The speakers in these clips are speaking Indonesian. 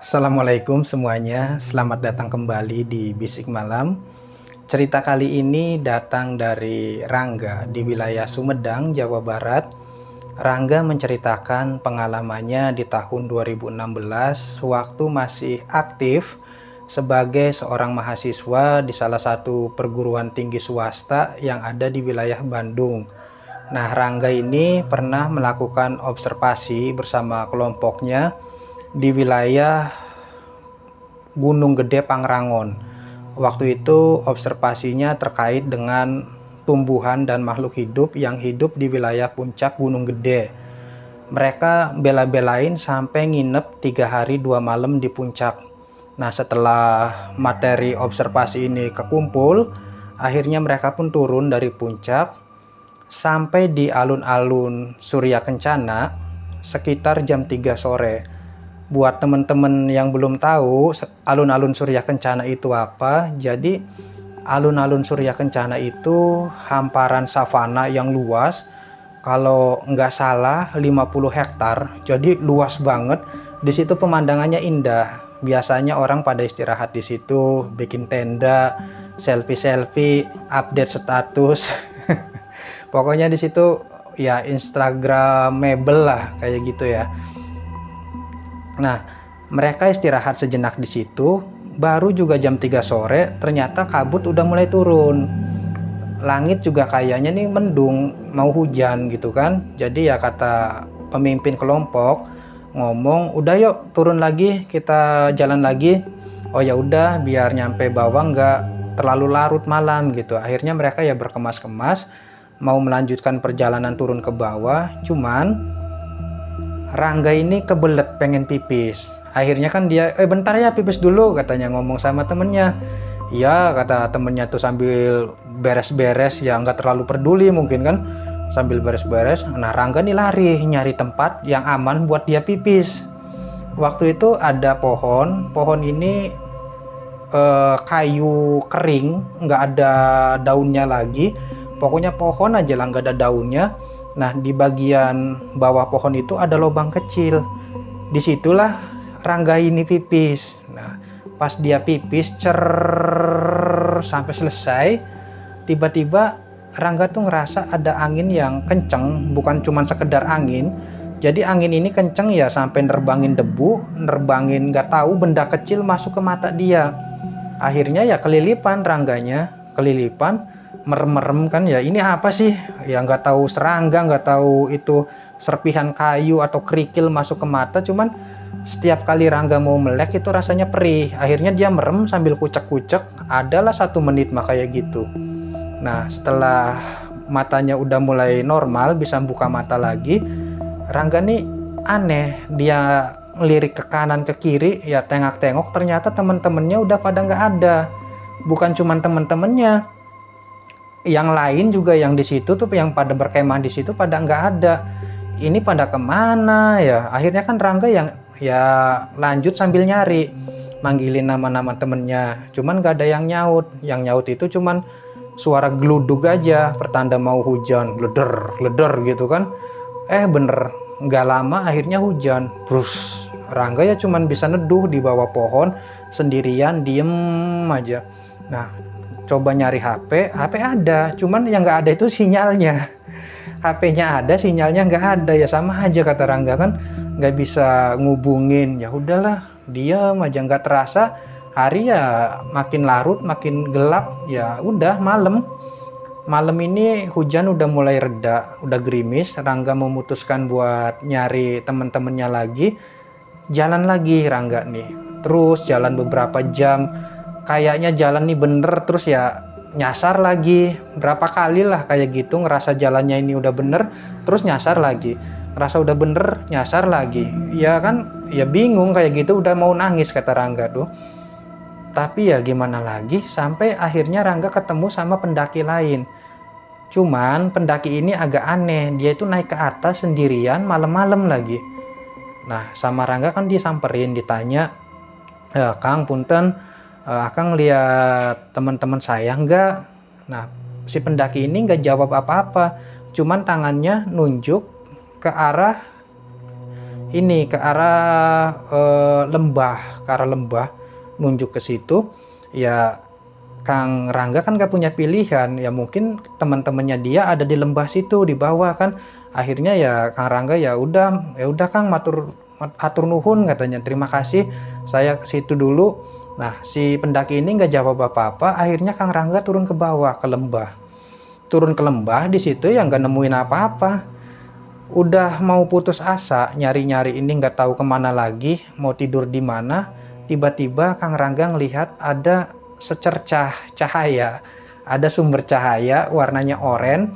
Assalamualaikum semuanya, selamat datang kembali di Bisik Malam. Cerita kali ini datang dari Rangga di wilayah Sumedang, Jawa Barat. Rangga menceritakan pengalamannya di tahun 2016 waktu masih aktif sebagai seorang mahasiswa di salah satu perguruan tinggi swasta yang ada di wilayah Bandung. Nah, Rangga ini pernah melakukan observasi bersama kelompoknya di wilayah Gunung Gede Pangrangon. Waktu itu observasinya terkait dengan tumbuhan dan makhluk hidup yang hidup di wilayah puncak Gunung Gede. Mereka bela-belain sampai nginep 3 hari 2 malam di puncak. Nah, setelah materi observasi ini kekumpul, akhirnya mereka pun turun dari puncak sampai di alun-alun Surya Kencana sekitar jam 3 sore. Buat teman-teman yang belum tahu alun-alun Surya Kencana itu apa, jadi alun-alun Surya Kencana itu hamparan savana yang luas, kalau nggak salah 50 hektar, jadi luas banget. Di situ pemandangannya indah. Biasanya orang pada istirahat di situ, bikin tenda, selfie-selfie, update status. Pokoknya di situ ya instagramable lah kayak gitu ya. Nah, mereka istirahat sejenak di situ, baru juga jam 3 sore ternyata kabut udah mulai turun. Langit juga kayaknya nih mendung, mau hujan gitu kan. Jadi ya kata pemimpin kelompok ngomong, "Udah yuk turun lagi, kita jalan lagi." Oh ya udah, biar nyampe bawah nggak terlalu larut malam gitu. Akhirnya mereka ya berkemas-kemas mau melanjutkan perjalanan turun ke bawah, cuman Rangga ini kebelet pengen pipis. Akhirnya kan dia, bentar ya pipis dulu katanya, ngomong sama temennya. Iya kata temennya tuh sambil beres-beres, ya nggak terlalu peduli mungkin kan, sambil beres-beres. Nah, Rangga nih lari nyari tempat yang aman buat dia pipis. Waktu itu ada pohon ini kayu kering, nggak ada daunnya lagi. Pokoknya pohon aja lah, nggak ada daunnya. Nah, di bagian bawah pohon itu ada lubang kecil. Disitulah Rangga ini pipis. Nah, pas dia pipis sampai selesai, tiba-tiba Rangga tuh ngerasa ada angin yang kenceng, bukan cuma sekedar angin. Jadi angin ini kenceng ya sampai nerbangin debu, nerbangin nggak tahu benda kecil masuk ke mata dia. Akhirnya ya kelilipan Rangganya, kelilipan. Merem-merem kan ya, ini apa sih ya, nggak tahu serangga, nggak tahu itu serpihan kayu atau kerikil masuk ke mata, cuman setiap kali Rangga mau melek itu rasanya perih. Akhirnya dia merem sambil kucek-kucek, adalah 1 menit mah kayak gitu. Nah, setelah matanya udah mulai normal, bisa buka mata lagi, Rangga nih aneh, dia ngelirik ke kanan ke kiri ya, tengok-tengok, ternyata temen-temennya udah pada nggak ada. Bukan cuman temen-temennya, yang lain juga yang di situ tuh, yang pada berkemah di situ pada nggak ada. Ini pada kemana ya? Akhirnya kan Rangga yang ya lanjut sambil nyari, manggilin nama-nama temennya, cuman nggak ada yang nyaut. Yang nyaut itu cuman suara geluduk aja, pertanda mau hujan, gleder gleder gitu kan. Bener, nggak lama akhirnya hujan. Brus, Rangga ya cuman bisa neduh di bawah pohon sendirian, diem aja. Nah, coba nyari HP ada, cuman yang nggak ada itu sinyalnya. HP-nya ada, sinyalnya nggak ada, ya sama aja kata Rangga kan, nggak bisa ngubungin. Ya udahlah, diam aja. Nggak terasa hari ya makin larut, makin gelap. Ya udah malam ini hujan udah mulai reda, udah gerimis. Rangga memutuskan buat nyari temen-temennya lagi, jalan lagi Rangga nih, terus jalan beberapa jam. Kayaknya jalan nih bener, terus ya nyasar lagi. Berapa kali lah kayak gitu, ngerasa jalannya ini udah bener, terus nyasar lagi. Ngerasa udah bener, nyasar lagi. Ya kan, ya bingung kayak gitu, udah mau nangis kata Rangga tuh. Tapi ya gimana lagi, sampai akhirnya Rangga ketemu sama pendaki lain. Cuman pendaki ini agak aneh, dia itu naik ke atas sendirian malam-malam lagi. Nah, sama Rangga kan disamperin, ditanya, "Kang, punten, Akang lihat teman-teman saya enggak?" Nah, si pendaki ini enggak jawab apa-apa, cuman tangannya nunjuk ke arah ini ke arah lembah, nunjuk ke situ. Ya Kang Rangga kan gak punya pilihan, ya mungkin teman-temannya dia ada di lembah situ di bawah kan. Akhirnya ya Kang Rangga ya udah Kang, atur nuhun katanya, terima kasih, saya ke situ dulu. Nah si pendaki ini nggak jawab apa-apa. Akhirnya Kang Rangga turun ke bawah ke lembah. Di situ ya nggak nemuin apa-apa. Udah mau putus asa nyari-nyari ini, nggak tahu kemana lagi, mau tidur di mana. Tiba-tiba Kang Rangga ngelihat ada secercah cahaya, ada sumber cahaya warnanya oranye.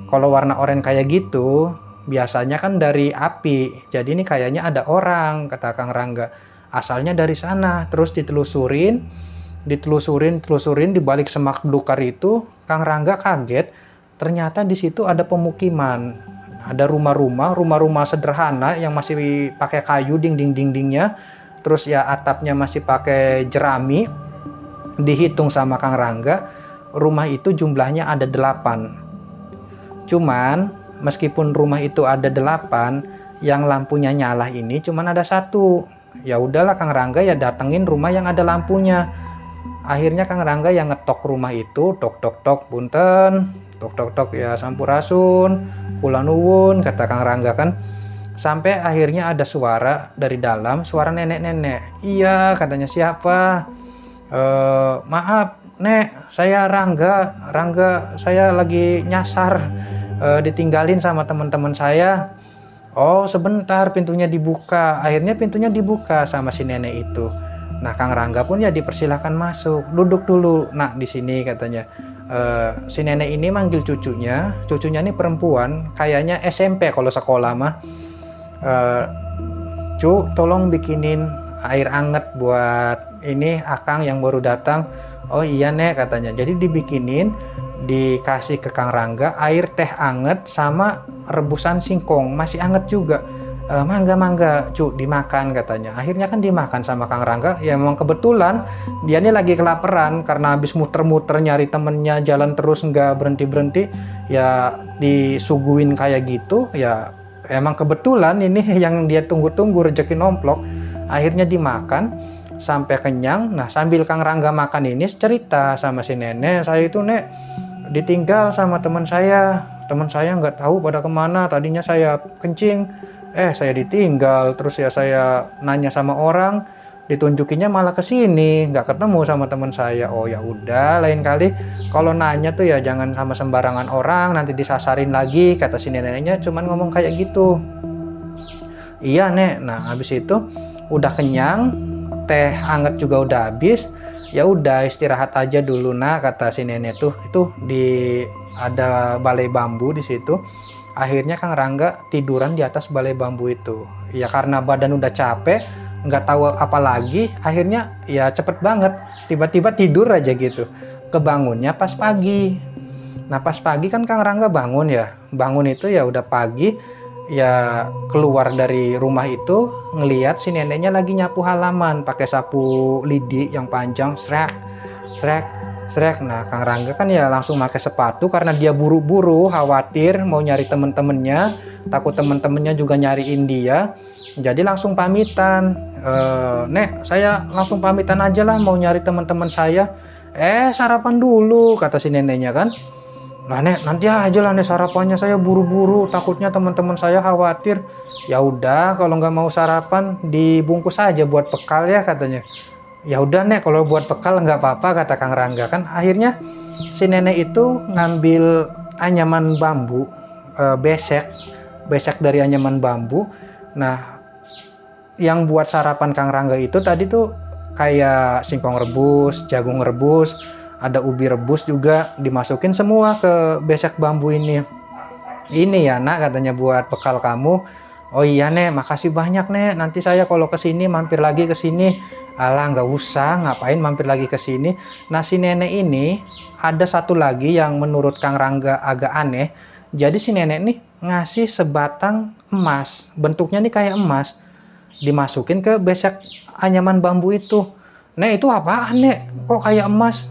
Kalau warna oranye kayak gitu biasanya kan dari api, jadi ini kayaknya ada orang, kata Kang Rangga. Asalnya dari sana. Terus ditelusurin di balik semak belukar itu. Kang Rangga kaget, ternyata di situ ada pemukiman, ada rumah-rumah sederhana yang masih pakai kayu dindingnya. Terus ya atapnya masih pakai jerami. Dihitung sama Kang Rangga, rumah itu jumlahnya ada 8. Cuman meskipun rumah itu ada 8, yang lampunya nyala ini cuman ada 1. Ya udahlah Kang Rangga ya datengin rumah yang ada lampunya. Akhirnya Kang Rangga yang ngetok rumah itu, tok tok tok, punten, tok tok tok, ya sampurasun, kula nuwun, kata Kang Rangga kan. Sampai akhirnya ada suara dari dalam, suara nenek-nenek. Iya, katanya, siapa? Maaf Nek, saya Rangga, saya lagi nyasar, ditinggalin sama teman-teman saya. Oh sebentar, pintunya dibuka. Akhirnya pintunya dibuka sama si nenek itu. Nah Kang Rangga pun ya dipersilahkan masuk, duduk dulu nak di sini, katanya. Si nenek ini manggil cucunya ini perempuan, kayaknya SMP kalau sekolah mah. Cu, tolong bikinin air anget buat ini Akang yang baru datang. Oh iya Nek, katanya. Jadi dibikinin, dikasih ke Kang Rangga air teh anget sama rebusan singkong, masih anget juga. Mangga Cu, dimakan, katanya. Akhirnya kan dimakan sama Kang Rangga. Ya memang kebetulan dia ini lagi kelaparan karena habis muter-muter nyari temennya, jalan terus nggak berhenti-berhenti, ya disuguhin kayak gitu. Ya emang kebetulan ini yang dia tunggu-tunggu, rezeki nomplok. Akhirnya dimakan sampai kenyang. Nah sambil Kang Rangga makan ini cerita sama si nenek, saya itu Nek ditinggal sama teman saya nggak tahu pada kemana. Tadinya saya kencing, saya ditinggal. Terus ya saya nanya sama orang, ditunjukinnya malah ke sini, nggak ketemu sama teman saya. Oh ya udah, lain kali kalau nanya tuh ya jangan sama sembarangan orang, nanti disasarin lagi, kata si neneknya. Cuman ngomong kayak gitu. Iya Nek. Nah habis itu udah kenyang, teh hangat juga udah habis. Ya udah istirahat aja dulu nak, kata si nenek tuh. Itu ada balai bambu di situ. Akhirnya Kang Rangga tiduran di atas balai bambu itu. Ya karena badan udah capek, nggak tahu apa lagi. Akhirnya ya cepet banget, tiba-tiba tidur aja gitu. Kebangunnya pas pagi. Nah pas pagi kan Kang Rangga bangun itu ya udah pagi. Ya keluar dari rumah itu ngelihat si neneknya lagi nyapu halaman pakai sapu lidi yang panjang, srek. Nah Kang Rangga kan ya langsung pakai sepatu karena dia buru-buru, khawatir mau nyari temen-temennya, takut temen-temennya juga nyariin dia. Jadi langsung pamitan. Nek, saya langsung pamitan aja lah, mau nyari teman-teman saya. Sarapan dulu, kata si neneknya kan. Nah Nek, nanti aja lah Nek sarapannya, saya buru-buru, takutnya teman-teman saya khawatir. Ya udah, kalau nggak mau sarapan dibungkus aja buat bekal ya, katanya. Ya udah Nek, kalau buat bekal nggak apa-apa, kata Kang Rangga kan. Akhirnya si nenek itu ngambil anyaman bambu, besek dari anyaman bambu. Nah yang buat sarapan Kang Rangga itu tadi tuh kayak singkong rebus, jagung rebus, ada ubi rebus juga, dimasukin semua ke besek bambu ini. Ini ya nak, katanya, buat bekal kamu. Oh iya Nek, makasih banyak Nek, nanti saya kalau kesini mampir lagi ke sini. Alah nggak usah, ngapain mampir lagi ke sini. Nah si nenek ini ada satu lagi yang menurut Kang Rangga agak aneh. Jadi si nenek nih ngasih sebatang emas, bentuknya nih kayak emas, dimasukin ke besek anyaman bambu itu. Nek, itu apaan Nek, kok kayak emas?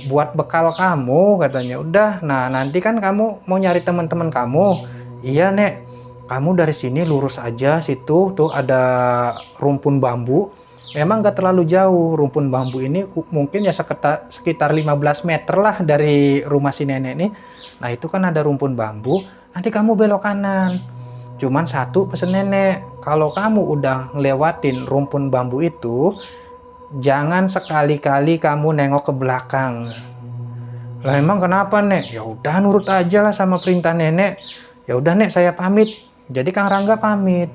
Buat bekal kamu, katanya. Udah, nah nanti kan kamu mau nyari teman-teman kamu. Iya Nek, kamu dari sini lurus aja, situ tuh ada rumpun bambu. Memang nggak terlalu jauh, rumpun bambu ini mungkin ya sekitar 15 meter lah dari rumah si nenek nih. Nah itu kan ada rumpun bambu, nanti kamu belok kanan. Cuman satu pesen nenek, kalau kamu udah ngelewatin rumpun bambu itu, jangan sekali-kali kamu nengok ke belakang. Lah emang kenapa nek? Ya udah nurut aja lah sama perintah nenek. Ya udah nek, saya pamit. Jadi Kang Rangga pamit.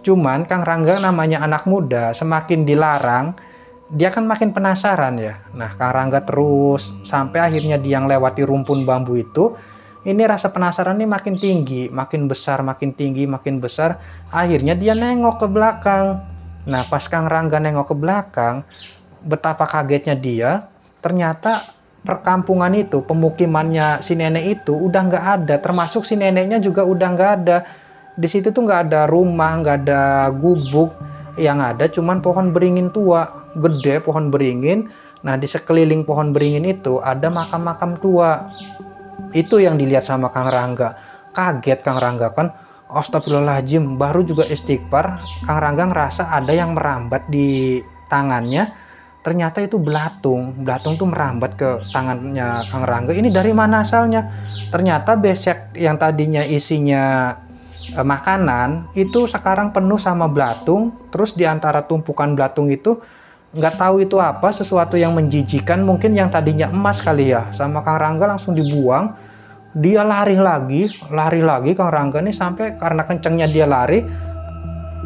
Cuman Kang Rangga namanya anak muda, semakin dilarang dia kan makin penasaran ya. Nah Kang Rangga terus sampai akhirnya dia ngelewati rumpun bambu itu. Ini rasa penasaran nih makin tinggi, makin besar, makin tinggi, makin besar. Akhirnya dia nengok ke belakang. Nah pas Kang Rangga nengok ke belakang, betapa kagetnya dia. Ternyata perkampungan itu, pemukimannya si nenek itu udah nggak ada. Termasuk si neneknya juga udah nggak ada. Di situ tuh nggak ada rumah, nggak ada gubuk. Yang ada cuman pohon beringin tua, gede pohon beringin. Nah di sekeliling pohon beringin itu ada makam-makam tua. Itu yang dilihat sama Kang Rangga. Kaget Kang Rangga kan, astagfirullahaladzim, baru juga istighfar. Kang Rangga ngerasa ada yang merambat di tangannya. Ternyata itu belatung. Belatung tuh merambat ke tangannya Kang Rangga. Ini dari mana asalnya? Ternyata besek yang tadinya isinya makanan itu sekarang penuh sama belatung. Terus di antara tumpukan belatung itu nggak tahu itu apa, sesuatu yang menjijikan, mungkin yang tadinya emas kali ya. Sama Kang Rangga langsung dibuang. Dia lari lagi Kang Rangga nih, sampai karena kencengnya dia lari,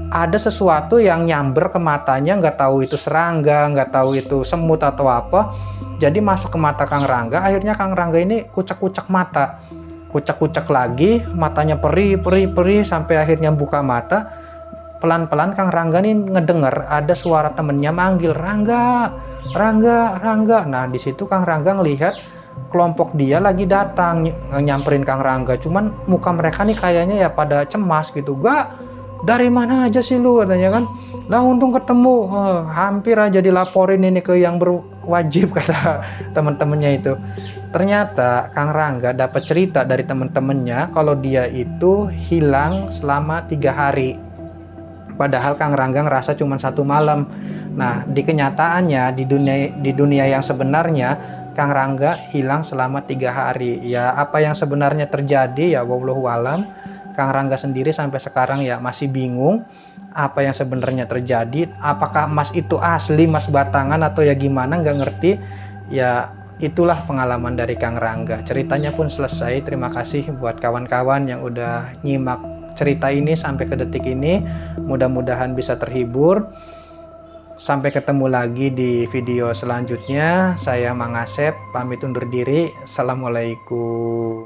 ada sesuatu yang nyamber ke matanya. Nggak tahu itu serangga, nggak tahu itu semut atau apa. Jadi masuk ke mata Kang Rangga. Akhirnya Kang Rangga ini kucek-kucek mata, kucek-kucek lagi, matanya perih sampai akhirnya buka mata. Pelan-pelan Kang Rangga nih ngedenger ada suara temennya manggil, Rangga, Rangga, Rangga. Nah di situ Kang Rangga ngelihat kelompok dia lagi datang nyamperin Kang Rangga. Cuman muka mereka nih kayaknya ya pada cemas gitu. Gak, dari mana aja sih lu, katanya kan. Lah untung ketemu, hampir aja dilaporin ini ke yang berwajib, kata teman-temannya itu. Ternyata Kang Rangga dapat cerita dari teman-temannya kalau dia itu hilang selama 3 hari. Padahal Kang Rangga ngerasa cuma 1 malam. Nah di kenyataannya, di dunia yang sebenarnya, Kang Rangga hilang selama 3 hari. Ya apa yang sebenarnya terjadi ya wallahu alam. Kang Rangga sendiri sampai sekarang ya masih bingung apa yang sebenarnya terjadi. Apakah emas itu asli, emas batangan, atau ya gimana, nggak ngerti. Ya itulah pengalaman dari Kang Rangga. Ceritanya pun selesai. Terima kasih buat kawan-kawan yang udah nyimak cerita ini sampai ke detik ini. Mudah-mudahan bisa terhibur. Sampai ketemu lagi di video selanjutnya. Saya Mang Asep pamit undur diri. Assalamualaikum.